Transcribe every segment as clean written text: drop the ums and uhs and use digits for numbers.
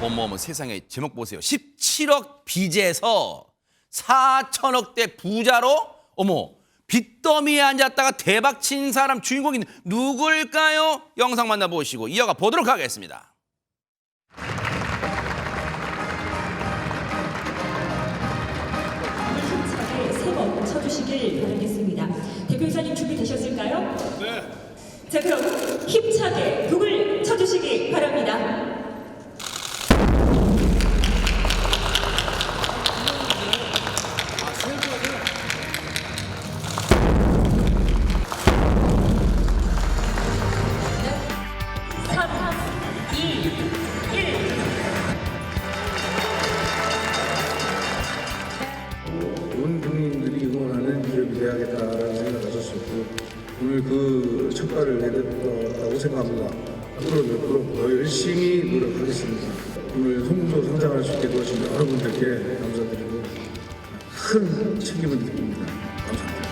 어머 세상에 제목 보세요. 17억 빚에서 4천억대 부자로 어머 빚더미에 앉았다가 대박 친 사람 주인공이 누굴까요? 영상 만나보시고 이어가 보도록 하겠습니다. 힘차게 3번 쳐주시길 바라겠습니다. 대표이사님 준비되셨을까요? 네. 자, 그럼 힘차게 북을 쳐주시기 바랍니다. 온 국민들이 응원하는 기업이 돼야겠다라는 생각을 가졌었고 오늘 그 성과를 내렸다고 생각합니다. 앞으로 더 열심히 노력하겠습니다. 오늘 성공적으로 성장할 수 있게 도와주신 여러분들께 감사드리고 큰 책임을 느낍니다. 감사합니다.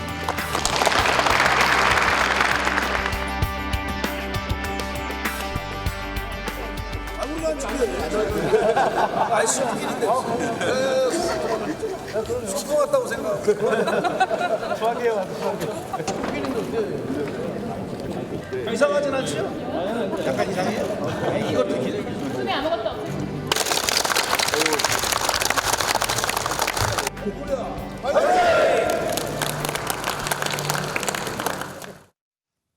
숙소 같다고 생각하고. 이상하진 않죠? 약간 이상해요? 이것도 기대해.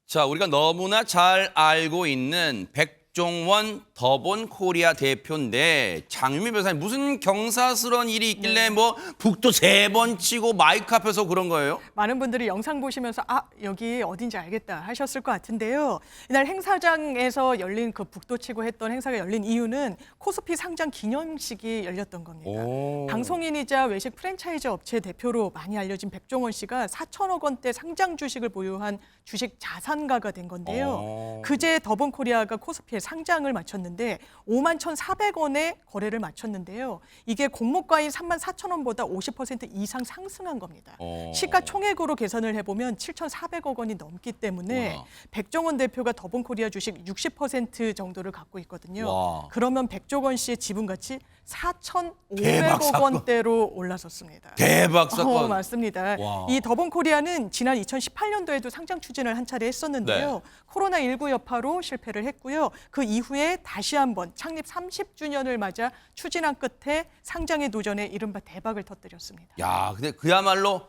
자, 우리가 너무나 잘 알고 있는 백종원 더본 코리아 대표인데 장유미 변호사님 무슨 경사스러운 일이 있길래 뭐 북도 3번 치고 마이크 앞에서 그런 거예요? 많은 분들이 영상 보시면서 아 여기 어딘지 알겠다 하셨을 것 같은데요. 이날 행사장에서 열린 그 북도치고 했던 행사가 열린 이유는 코스피 상장 기념식이 열렸던 겁니다. 오. 방송인이자 외식 프랜차이즈 업체 대표로 많이 알려진 백종원 씨가 4천억 원대 상장 주식을 보유한 주식 자산가가 된 건데요. 그제 더본코리아가 코스피에 상장을 마쳤는데 51,400원에 거래를 마쳤는데요. 이게 공모가인 34,000원보다 50% 이상 상승한 겁니다. 시가총액으로 계산을 해보면 7,400억 원이 넘기 때문에 우와. 백종원 대표가 더본코리아 주식 60% 정도를 갖고 있거든요. 와. 그러면 백종원 씨의 지분 가치 대박 4,500억 사건. 원대로 올라섰습니다. 대박 사건. 맞습니다. 와. 이 더본코리아는 지난 2018년도에도 상장 추진을 한 차례 했었는데요. 네. 코로나19 여파로 실패를 했고요. 그 이후에 다시 한번 창립 30주년을 맞아 추진한 끝에 상장에 도전해 이른바 대박을 터뜨렸습니다. 야, 근데 그야말로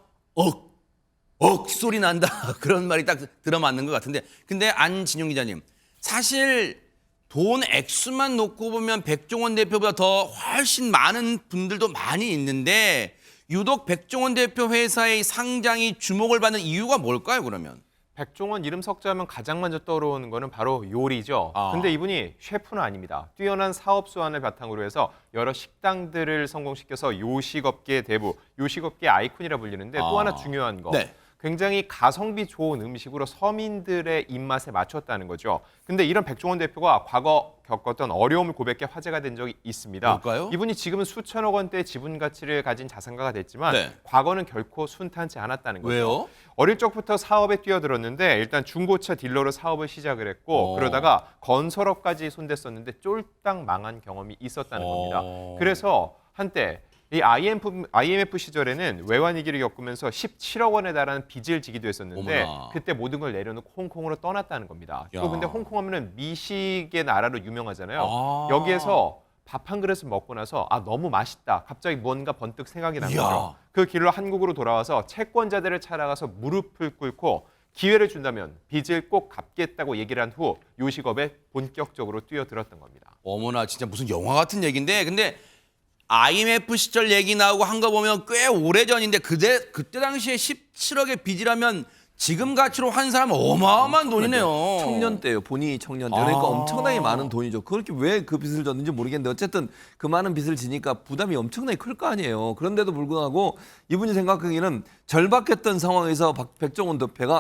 소리 난다. 그런 말이 딱 들어맞는 것 같은데. 근데 안진용 기자님, 사실 돈 액수만 놓고 보면 백종원 대표보다 더 훨씬 많은 분들도 많이 있는데 유독 백종원 대표 회사의 상장이 주목을 받는 이유가 뭘까요, 그러면? 백종원 이름 석자하면 가장 먼저 떠오르는 거는 바로 요리죠. 아. 근데 이분이 셰프는 아닙니다. 뛰어난 사업 수완을 바탕으로 해서 여러 식당들을 성공시켜서 요식업계 대부, 요식업계 아이콘이라 불리는데 또 하나 중요한 거. 네. 굉장히 가성비 좋은 음식으로 서민들의 입맛에 맞췄다는 거죠. 근데 이런 백종원 대표가 과거 겪었던 어려움을 고백해 화제가 된 적이 있습니다. 뭘까요? 이분이 지금은 수천억 원대 지분 가치를 가진 자산가가 됐지만 네. 과거는 결코 순탄치 않았다는 거죠. 왜요? 어릴 적부터 사업에 뛰어들었는데 일단 중고차 딜러로 사업을 시작을 했고 그러다가 건설업까지 손댔었는데 쫄딱 망한 경험이 있었다는 겁니다. 그래서 한때 이 IMF 시절에는 외환 위기를 겪으면서 17억 원에 달하는 빚을 지기도 했었는데 어머나. 그때 모든 걸 내려놓고 홍콩으로 떠났다는 겁니다. 야. 또 근데 홍콩 하면은 미식의 나라로 유명하잖아요. 아. 여기에서 밥 한 그릇을 먹고 나서 아 너무 맛있다. 갑자기 뭔가 번뜩 생각이 난 이야. 거죠. 그 길로 한국으로 돌아와서 채권자들을 찾아가서 무릎을 꿇고 기회를 준다면 빚을 꼭 갚겠다고 얘기를 한 후 요식업에 본격적으로 뛰어들었던 겁니다. 어머나 진짜 무슨 영화 같은 얘기인데 근데 IMF 시절 얘기 나오고 한 거 보면 꽤 오래전인데 그때 당시에 17억의 빚이라면 지금 가치로 한 사람은 어마어마한 돈이네요. 청년 때요. 본인이 청년 때. 그러니까 엄청나게 많은 돈이죠. 그렇게 왜 그 빚을 졌는지 모르겠는데 어쨌든 그 많은 빚을 지니까 부담이 엄청나게 클 거 아니에요. 그런데도 불구하고 이분이 생각하기에는 절박했던 상황에서 백종원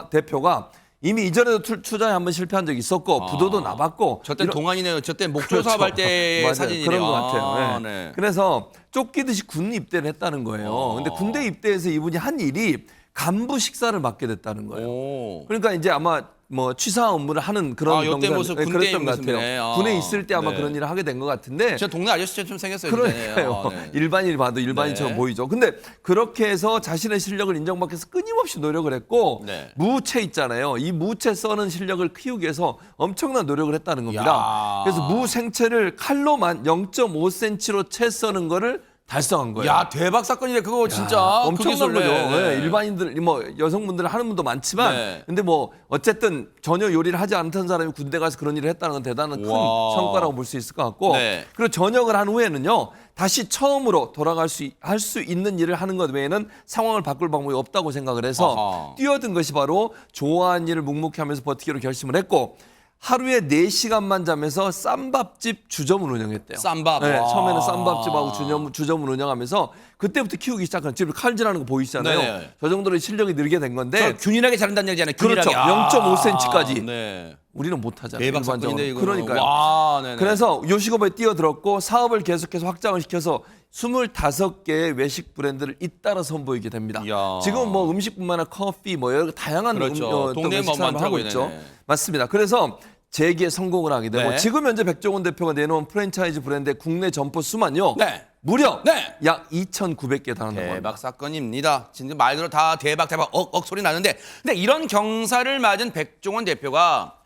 대표가 이미 이전에도 투자에 한번 실패한 적이 있었고 부도도 나봤고 저때 동안이네요. 저때 목조 사업할 때 맞아요. 사진이네요. 그런 것 같아요. 아, 네. 네. 그래서 쫓기듯이 군 입대를 했다는 거예요. 근데 군대 입대에서 이분이 한 일이 간부 식사를 맡게 됐다는 거예요. 오. 그러니까 이제 아마 뭐 취사 업무를 하는 그런 요때 모습 군대에 그랬던 있는 것 같아요. 모습이네. 군에 있을 때 아마 네. 그런 일을 하게 된 것 같은데 저 동네 아저씨처럼 생겼어요. 그러니까요. 네. 일반인이 봐도 일반인처럼 네. 보이죠. 근데 그렇게 해서 자신의 실력을 인정받기 위해서 끊임없이 노력을 했고 네. 무채 있잖아요. 이 무채 써는 실력을 키우기 위해서 엄청난 노력을 했다는 겁니다. 야. 그래서 무 생채를 칼로만 0.5cm로 채 써는 거를 달성한 거예요. 야 대박 사건이네 그거 진짜. 엄청난 그게 거죠. 설레. 네, 일반인들 뭐 여성분들 하는 분도 많지만 네. 근데 뭐 어쨌든 전혀 요리를 하지 않던 사람이 군대 가서 그런 일을 했다는 건 대단한 큰 와. 성과라고 볼 수 있을 것 같고 네. 그리고 전역을 한 후에는요 다시 처음으로 돌아갈 할 수 있는 일을 하는 것 외에는 상황을 바꿀 방법이 없다고 생각을 해서 아하. 뛰어든 것이 바로 좋아하는 일을 묵묵히 하면서 버티기로 결심을 했고 하루에 4시간만 자면서 쌈밥집 주점을 운영했대요. 쌈밥. 네, 와. 처음에는 쌈밥집하고 주점을 운영하면서 그때부터 키우기 시작한 집을 칼질하는 거 보이시잖아요. 네. 저 정도로 실력이 늘게 된 건데 저 균일하게 자른다는 얘기잖아요. 균일하게. 그렇죠. 0.5cm까지. 네. 우리는 못하잖아요. 대박 일반적으로. 사건인데 이거는. 그러니까요. 와, 네네. 그래서 요식업에 뛰어들었고 사업을 계속해서 확장을 시켜서 25개의 외식 브랜드를 잇따라 선보이게 됩니다. 이야. 지금 뭐 음식뿐만 아니라 커피 뭐 여러 다양한 그렇죠. 어떤 동네에 외식 뭐 산업을 하고 많더라고요. 있죠. 네네. 맞습니다. 그래서 재기에 성공을 하게 되고 네. 지금 현재 백종원 대표가 내놓은 프랜차이즈 브랜드의 국내 점포 수만요. 네. 무려 네. 약 2,900개 달하는 겁니다. 대박 사건입니다. 진짜 말 그대로 다 대박 억 소리 나는데 근데 이런 경사를 맞은 백종원 대표가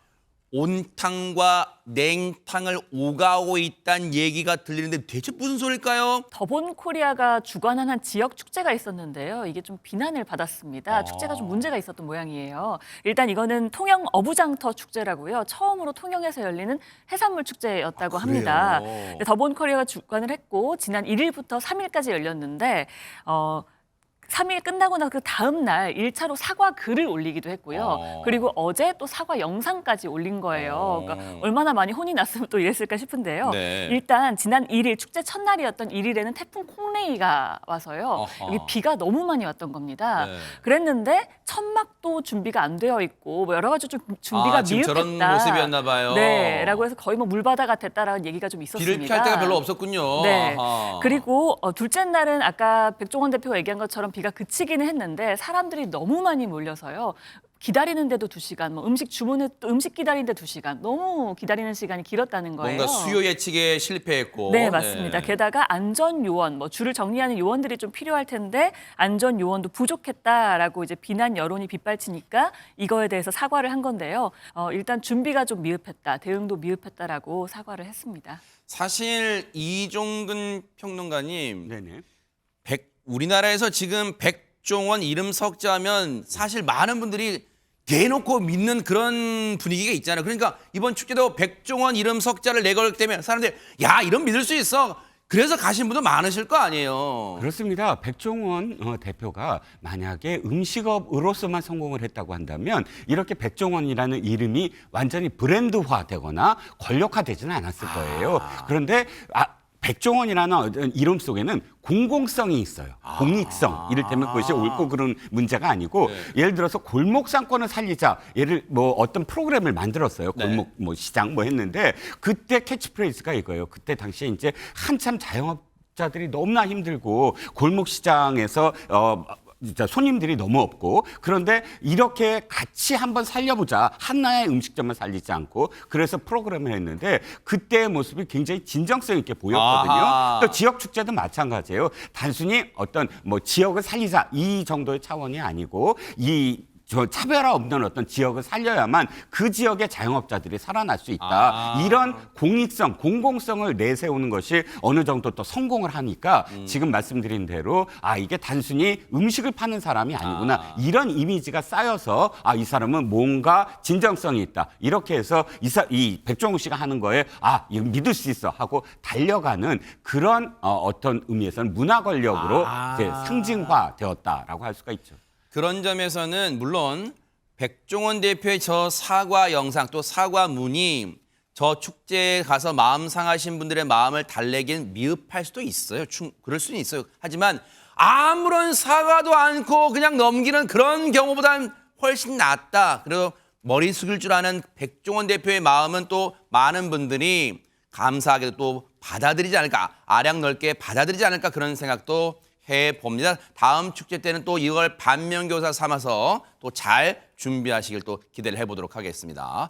온탕과 냉탕을 오가고 있다는 얘기가 들리는데 대체 무슨 소리일까요? 더본 코리아가 주관한 한 지역 축제가 있었는데요. 이게 좀 비난을 받았습니다. 축제가 좀 문제가 있었던 모양이에요. 일단 이거는 통영 어부장터 축제라고요. 처음으로 통영에서 열리는 해산물 축제였다고 합니다. 근데 더본 코리아가 주관을 했고 지난 1일부터 3일까지 열렸는데 3일 끝나고 나서 그 다음 날 1차로 사과 글을 올리기도 했고요. 그리고 어제 또 사과 영상까지 올린 거예요. 그러니까 얼마나 많이 혼이 났으면 또 이랬을까 싶은데요. 네. 일단 지난 1일 축제 첫날이었던 1일에는 태풍 콩레이가 와서요. 어허. 여기 비가 너무 많이 왔던 겁니다. 네. 그랬는데 천막도 준비가 안 되어 있고 뭐 여러 가지 좀 준비가 지금 미흡했다. 저런 모습이었나 봐요. 네, 라고 해서 거의 뭐 물바다 같았다라는 얘기가 좀 있었습니다. 비를 피할 데가 별로 없었군요. 네. 아하. 그리고 둘째 날은 아까 백종원 대표가 얘기한 것처럼 비가 그치기는 했는데 사람들이 너무 많이 몰려서요. 기다리는데도 2시간, 뭐 음식 주문에 또 음식 기다리는데 2시간, 너무 기다리는 시간이 길었다는 거예요. 뭔가 수요 예측에 실패했고. 네, 맞습니다. 게다가 안전 요원, 뭐 줄을 정리하는 요원들이 좀 필요할 텐데 안전 요원도 부족했다라고 이제 비난 여론이 빗발치니까 이거에 대해서 사과를 한 건데요. 일단 준비가 좀 미흡했다, 대응도 미흡했다라고 사과를 했습니다. 사실 이종근 평론가님, 네네. 우리나라에서 지금 백종원 이름 석자하면 사실 많은 분들이 대놓고 믿는 그런 분위기가 있잖아요. 그러니까 이번 축제도 백종원 이름 석자를 내걸기 때문에 사람들이 야 이름 믿을 수 있어. 그래서 가신 분도 많으실 거 아니에요. 그렇습니다. 백종원 대표가 만약에 음식업으로서만 성공을 했다고 한다면 이렇게 백종원이라는 이름이 완전히 브랜드화되거나 권력화되지는 않았을 거예요. 그런데 백종원이라는 어떤 이름 속에는 공공성이 있어요. 공익성. 이를테면 그것이 옳고 그른 문제가 아니고 예를 들어서 골목 상권을 살리자. 뭐 어떤 프로그램을 만들었어요. 골목 뭐 시장 뭐 했는데 그때 캐치프레이즈가 이거예요. 그때 당시에 이제 한참 자영업자들이 너무나 힘들고 골목 시장에서 진짜 손님들이 너무 없고 그런데 이렇게 같이 한번 살려보자. 하나의 음식점만 살리지 않고 그래서 프로그램을 했는데 그때의 모습이 굉장히 진정성 있게 보였거든요. 아하. 또 지역 축제도 마찬가지예요. 단순히 어떤 뭐 지역을 살리자 이 정도의 차원이 아니고 저 차별화 없는 어떤 지역을 살려야만 그 지역의 자영업자들이 살아날 수 있다. 이런 공익성, 공공성을 내세우는 것이 어느 정도 또 성공을 하니까 지금 말씀드린 대로 이게 단순히 음식을 파는 사람이 아니구나. 이런 이미지가 쌓여서 이 사람은 뭔가 진정성이 있다. 이렇게 해서 이 백종원 씨가 하는 거에 이거 믿을 수 있어 하고 달려가는 그런 어떤 의미에서는 문화 권력으로 이제 상징화되었다라고 할 수가 있죠. 그런 점에서는 물론 백종원 대표의 저 사과 영상 또 사과문이 저 축제에 가서 마음 상하신 분들의 마음을 달래긴 미흡할 수도 있어요. 그럴 수는 있어요. 하지만 아무런 사과도 않고 그냥 넘기는 그런 경우보다는 훨씬 낫다. 그리고 머리 숙일 줄 아는 백종원 대표의 마음은 또 많은 분들이 감사하게도 또 받아들이지 않을까. 아량 넓게 받아들이지 않을까 그런 생각도 해봅니다. 다음 축제 때는 또 이걸 반면교사 삼아서 또 잘 준비하시길 또 기대를 해보도록 하겠습니다.